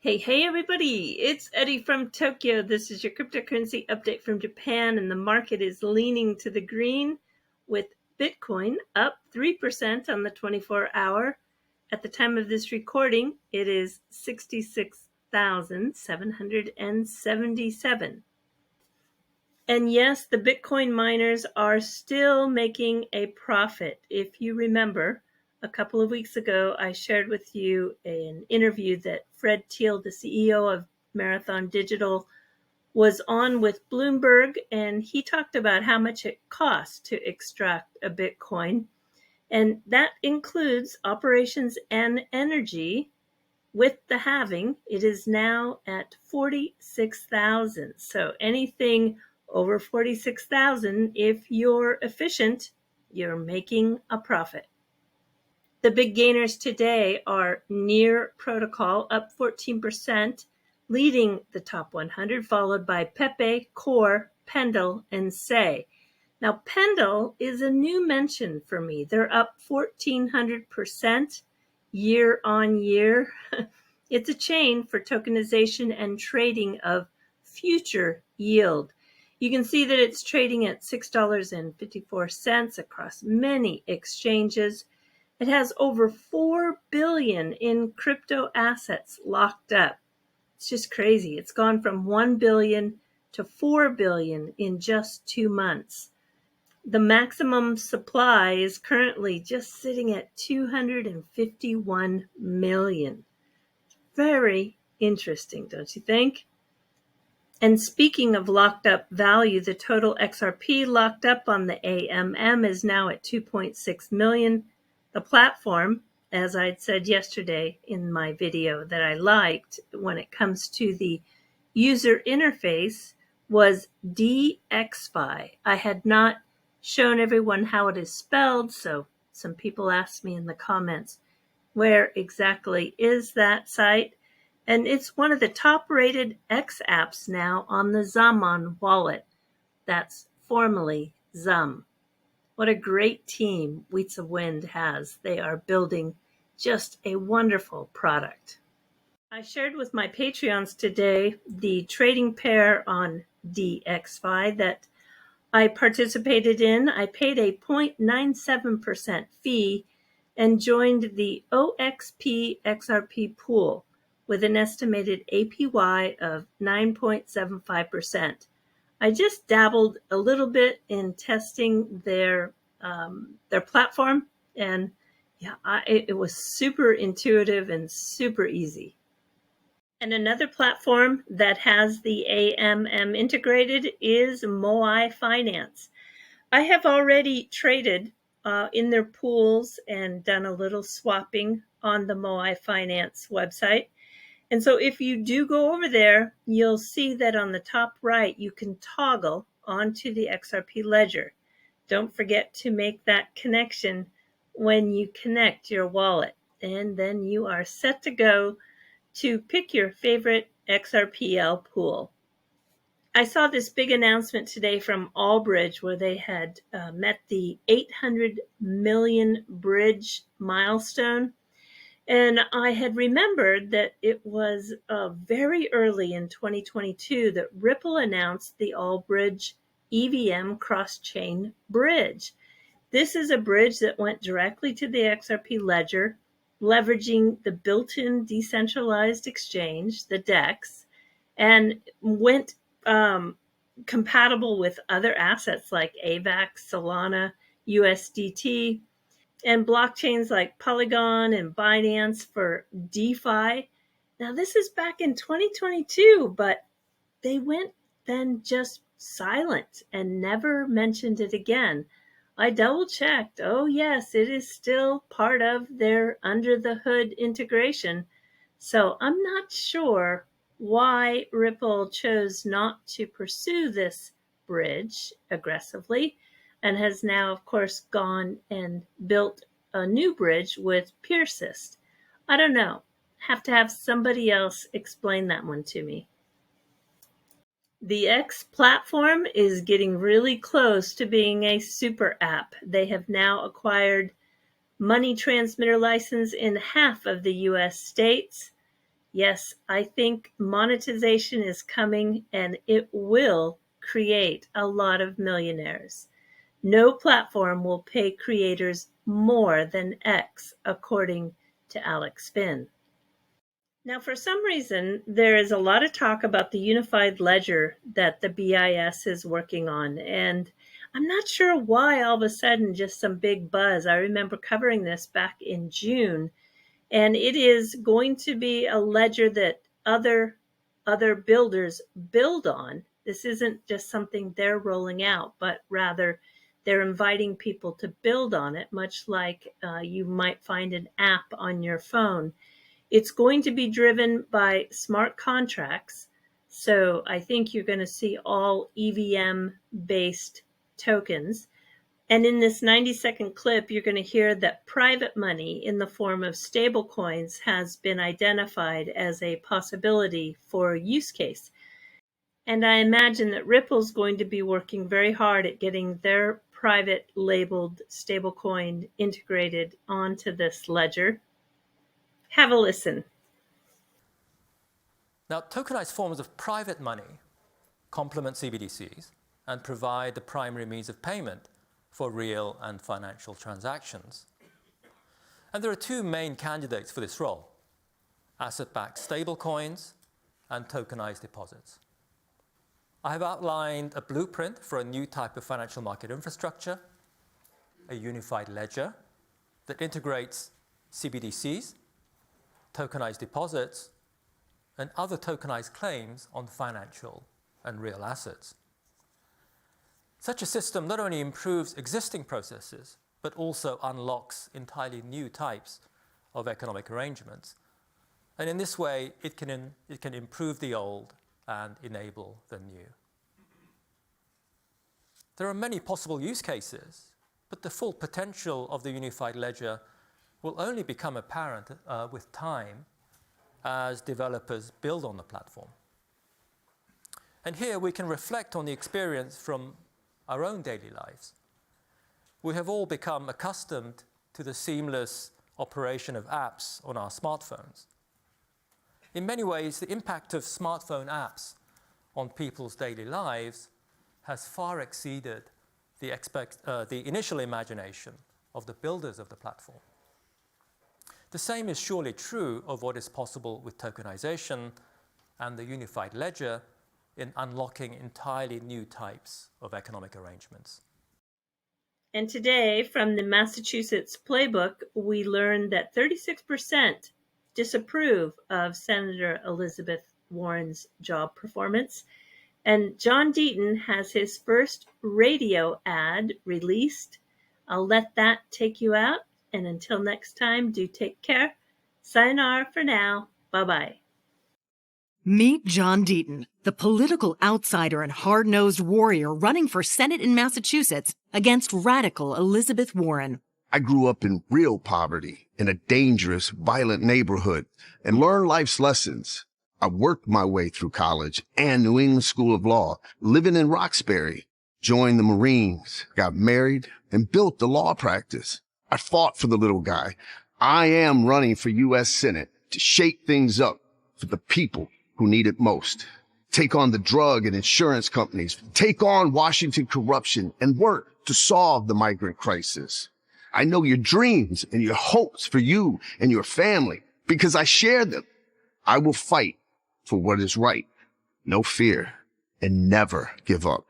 Hey everybody, it's Eddie from Tokyo. This is your cryptocurrency update from Japan, and the market is leaning to the green with Bitcoin up 3% on the 24-hour. At the time of this recording, it is 66,777. And yes, the Bitcoin miners are still making a profit. If you remember, a couple of weeks ago, I shared with you an interview that Fred Thiel, the CEO of Marathon Digital, was on with Bloomberg, and he talked about how much it costs to extract a Bitcoin. And that includes operations and energy. With the halving, it is now at 46,000. So anything over 46,000, if you're efficient, you're making a profit. The big gainers today are Near Protocol, up 14%, leading the top 100, followed by Pepe, Core, Pendle, and Say. Now, Pendle is a new mention for me. They're up 1,400% year on year. It's a chain for tokenization and trading of future yield. You can see that it's trading at $6.54 across many exchanges. It has over 4 billion in crypto assets locked up. It's just crazy. It's gone from 1 billion to 4 billion in just 2 months. The maximum supply is currently just sitting at 251 million. Very interesting, don't you think? And speaking of locked up value, the total XRP locked up on the AMM is now at 2.6 million. The platform, as I'd said yesterday in my video that I liked when it comes to the user interface, was DXFi. I had not shown everyone how it is spelled, so some people asked me in the comments, where exactly is that site? And it's one of the top rated X apps now on the Zaman wallet. That's formerly Zum. What a great team Wheats of Wind has. They are building just a wonderful product. I shared with my Patreons today the trading pair on DXFi that I participated in. I paid a 0.97% fee and joined the OXP XRP pool with an estimated APY of 9.75%. I just dabbled a little bit in testing their platform, and yeah, it was super intuitive and super easy. And another platform that has the AMM integrated is Moai Finance. I have already traded in their pools and done a little swapping on the Moai Finance website. And so if you do go over there, you'll see that on the top right, you can toggle onto the XRP ledger. Don't forget to make that connection when you connect your wallet. And then you are set to go to pick your favorite XRPL pool. I saw this big announcement today from Allbridge where they had met the 800 million bridge milestone. And I had remembered that it was very early in 2022 that Ripple announced the Allbridge EVM cross-chain bridge. This is a bridge that went directly to the XRP ledger, leveraging the built-in decentralized exchange, the DEX, and went compatible with other assets like AVAX, Solana, USDT, and blockchains like Polygon and Binance for DeFi. Now, this is back in 2022, but they went then just silent and never mentioned it again. I double checked. Oh, yes, it is still part of their under the hood integration. So I'm not sure why Ripple chose not to pursue this bridge aggressively, and has now, of course, gone and built a new bridge with Persist. I don't know. Have to have somebody else explain that one to me. The X platform is getting really close to being a super app. They have now acquired money transmitter license in half of the US states. Yes, I think monetization is coming and it will create a lot of millionaires. No platform will pay creators more than X, according to Alex Finn. Now, for some reason, there is a lot of talk about the unified ledger that the BIS is working on. And I'm not sure why all of a sudden just some big buzz. I remember covering this back in June, and it is going to be a ledger that other builders build on. This isn't just something they're rolling out, but rather they're inviting people to build on it, much like you might find an app on your phone. It's going to be driven by smart contracts. So I think you're going to see all EVM based tokens. And in this 90-second clip, you're going to hear that private money in the form of stable coins has been identified as a possibility for use case. And I imagine that Ripple's going to be working very hard at getting their private labeled stablecoin integrated onto this ledger. Have a listen. Now, tokenized forms of private money complement CBDCs and provide the primary means of payment for real and financial transactions. And there are two main candidates for this role: asset-backed stablecoins and tokenized deposits. I have outlined a blueprint for a new type of financial market infrastructure, a unified ledger that integrates CBDCs, tokenized deposits, and other tokenized claims on financial and real assets. Such a system not only improves existing processes, but also unlocks entirely new types of economic arrangements. And in this way, it can improve the old and enable the new. There are many possible use cases, but the full potential of the unified ledger will only become apparent with time as developers build on the platform. And here we can reflect on the experience from our own daily lives. We have all become accustomed to the seamless operation of apps on our smartphones. In many ways, the impact of smartphone apps on people's daily lives has far exceeded the initial imagination of the builders of the platform. The same is surely true of what is possible with tokenization and the unified ledger in unlocking entirely new types of economic arrangements. And today, from the Massachusetts playbook, we learned that 36% disapprove of Senator Elizabeth Warren's job performance. And John Deaton has his first radio ad released. I'll let that take you out. And until next time, do take care. Sayonara for now. Bye-bye. Meet John Deaton, the political outsider and hard-nosed warrior running for Senate in Massachusetts against radical Elizabeth Warren. I grew up in real poverty in a dangerous, violent neighborhood and learned life's lessons. I worked my way through college and New England School of Law, living in Roxbury, joined the Marines, got married, and built the law practice. I fought for the little guy. I am running for U.S. Senate to shake things up for the people who need it most. Take on the drug and insurance companies, take on Washington corruption, and work to solve the migrant crisis. I know your dreams and your hopes for you and your family because I share them. I will fight for what is right, no fear, and never give up.